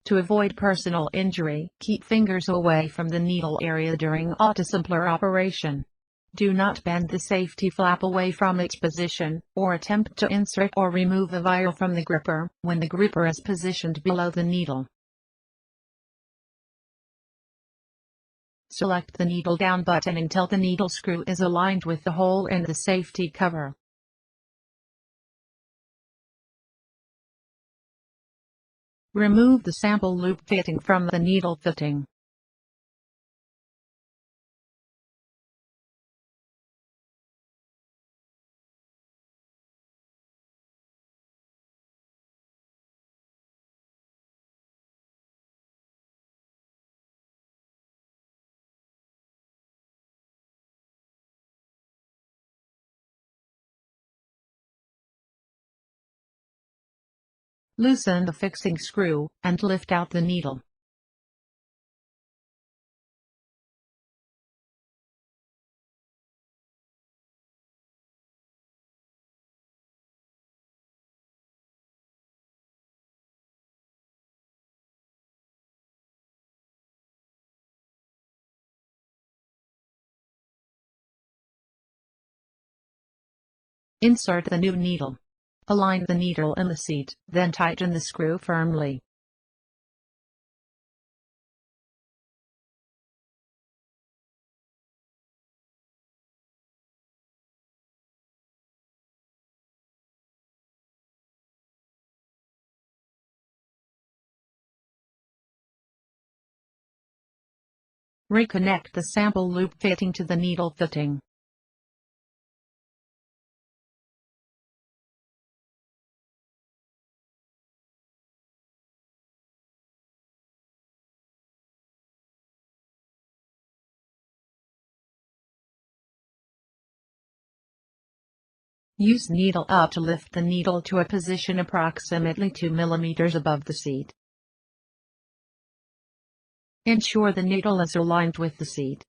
To avoid personal injury, keep fingers away from the needle area during autosampler operation. Do not bend the safety flap away from its position, or attempt to insert or remove a vial from the gripper when the gripper is positioned below the needle. Select the needle down button until the needle screw is aligned with the hole in the safety cover. Remove the sample loop fitting from the needle fitting. Loosen the fixing screw, and lift out the needle. Insert the new needle. Align the needle in the seat, then tighten the screw firmly. Reconnect the sample loop fitting to the needle fitting. Use needle up to lift the needle to a position approximately 2 mm above the seat. Ensure the needle is aligned with the seat.